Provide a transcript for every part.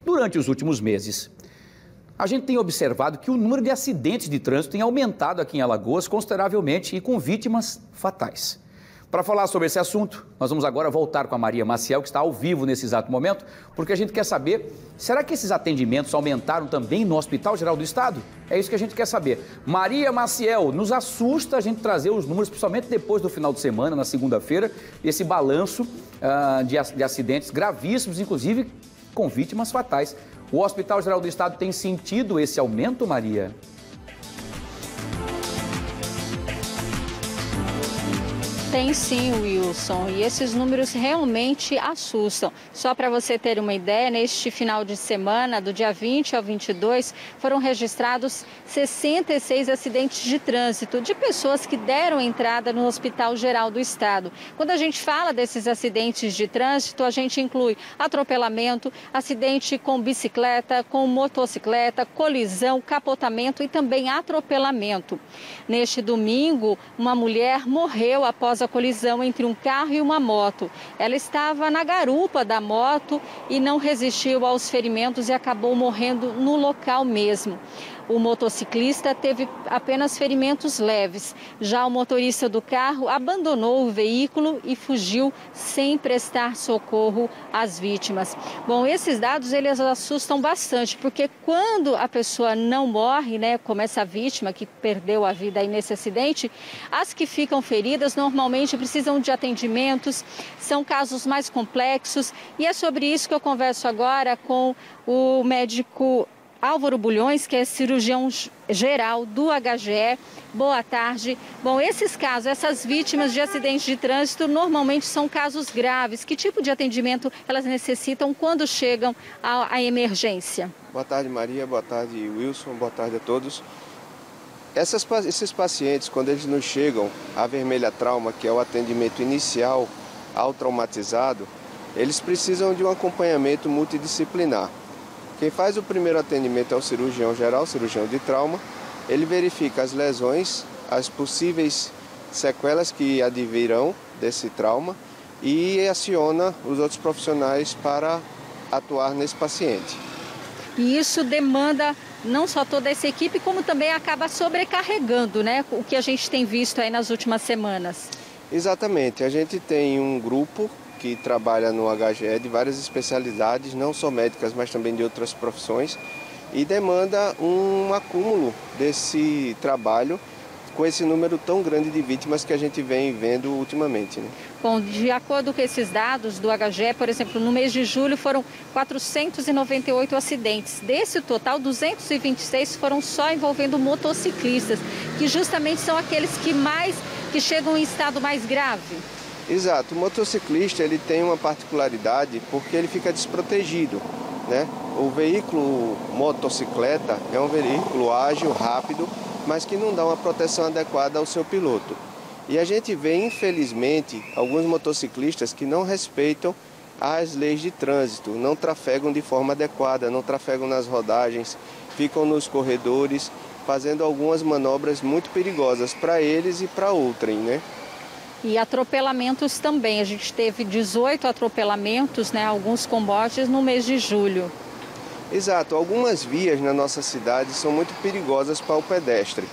Durante os últimos meses, a gente tem observado que o número de acidentes de trânsito tem aumentado aqui em Alagoas consideravelmente e com vítimas fatais. Para falar sobre esse assunto, nós vamos agora voltar com a Maria Maciel, que está ao vivo nesse exato momento, porque a gente quer saber, será que esses atendimentos aumentaram também no Hospital Geral do Estado? É isso que a gente quer saber. Maria Maciel, nos assusta a gente trazer os números, principalmente depois do final de semana, na segunda-feira, esse balanço de acidentes gravíssimos, inclusive com vítimas fatais. O Hospital Geral do Estado tem sentido esse aumento, Maria? Tem sim, Wilson, e esses números realmente assustam. Só para você ter uma ideia, neste final de semana, do dia 20 ao 22, foram registrados 66 acidentes de trânsito de pessoas que deram entrada no Hospital Geral do Estado. Quando a gente fala desses acidentes de trânsito, a gente inclui atropelamento, acidente com bicicleta, com motocicleta, colisão, capotamento e também atropelamento. Neste domingo, uma mulher morreu após a colisão entre um carro e uma moto. Ela estava na garupa da moto e não resistiu aos ferimentos e acabou morrendo no local mesmo. O motociclista teve apenas ferimentos leves. Já o motorista do carro abandonou o veículo e fugiu sem prestar socorro às vítimas. Bom, esses dados eles assustam bastante, porque quando a pessoa não morre, como essa vítima que perdeu a vida aí nesse acidente, as que ficam feridas normalmente precisam de atendimentos, são casos mais complexos, e é sobre isso que eu converso agora com o médico Álvaro Bulhões, que é cirurgião geral do HGE. Boa tarde. Bom, esses casos, essas vítimas de acidentes de trânsito, normalmente são casos graves. Que tipo de atendimento elas necessitam quando chegam à emergência? Boa tarde, Maria. Boa tarde, Wilson. Boa tarde a todos. Esses pacientes, quando eles nos chegam à Vermelha Trauma, que é o atendimento inicial ao traumatizado, eles precisam de um acompanhamento multidisciplinar. Quem faz o primeiro atendimento é o cirurgião geral, cirurgião de trauma. Ele verifica as lesões, as possíveis sequelas que advirão desse trauma e aciona os outros profissionais para atuar nesse paciente. E isso demanda não só toda essa equipe, como também acaba sobrecarregando, o que a gente tem visto aí nas últimas semanas. Exatamente. A gente tem um grupo que trabalha no HGE de várias especialidades, não só médicas, mas também de outras profissões, e demanda um acúmulo desse trabalho com esse número tão grande de vítimas que a gente vem vendo ultimamente. Bom, de acordo com esses dados do HGE, por exemplo, no mês de julho foram 498 acidentes. Desse total, 226 foram só envolvendo motociclistas, que justamente são aqueles que chegam em estado mais grave. Exato, o motociclista ele tem uma particularidade porque ele fica desprotegido, O veículo motocicleta é um veículo ágil, rápido, mas que não dá uma proteção adequada ao seu piloto. E a gente vê, infelizmente, alguns motociclistas que não respeitam as leis de trânsito, não trafegam de forma adequada, não trafegam nas rodagens, ficam nos corredores, fazendo algumas manobras muito perigosas para eles e para outrem, E atropelamentos também. A gente teve 18 atropelamentos, alguns combotes no mês de julho. Exato. Algumas vias na nossa cidade são muito perigosas para o pedestre.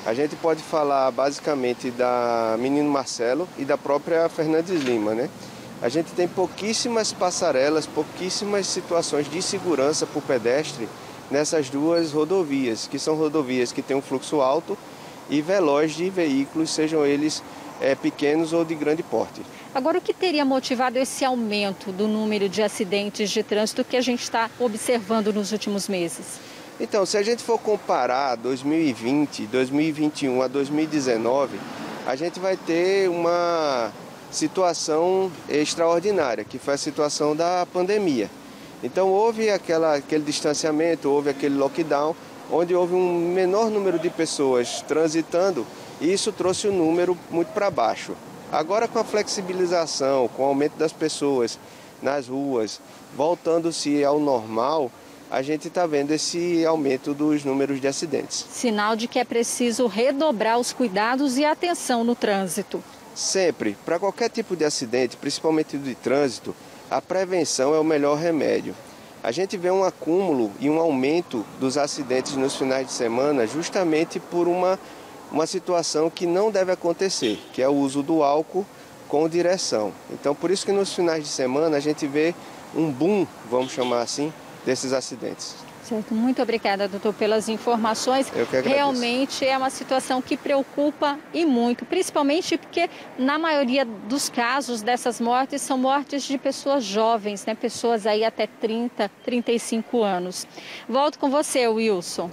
A gente pode falar basicamente da Menino Marcelo e da própria Fernandes Lima, A gente tem pouquíssimas passarelas, pouquíssimas situações de segurança para o pedestre nessas duas rodovias, que são rodovias que têm um fluxo alto e veloz de veículos, sejam eles pequenos ou de grande porte. Agora, o que teria motivado esse aumento do número de acidentes de trânsito que a gente está observando nos últimos meses? Então, se a gente for comparar 2020, 2021 a 2019, a gente vai ter uma situação extraordinária, que foi a situação da pandemia. Então, houve aquele distanciamento, houve aquele lockdown, onde houve um menor número de pessoas transitando, e isso trouxe o número muito para baixo. Agora, com a flexibilização, com o aumento das pessoas nas ruas, voltando-se ao normal, a gente está vendo esse aumento dos números de acidentes. Sinal de que é preciso redobrar os cuidados e atenção no trânsito. Sempre, para qualquer tipo de acidente, principalmente de trânsito, a prevenção é o melhor remédio. A gente vê um acúmulo e um aumento dos acidentes nos finais de semana justamente por uma situação que não deve acontecer, que é o uso do álcool com direção. Então, por isso que nos finais de semana a gente vê um boom, vamos chamar assim, desses acidentes. Certo. Muito obrigada, doutor, pelas informações. Eu que agradeço. Realmente é uma situação que preocupa e muito, principalmente porque na maioria dos casos dessas mortes são mortes de pessoas jovens, né? Pessoas aí até 30, 35 anos. Volto com você, Wilson.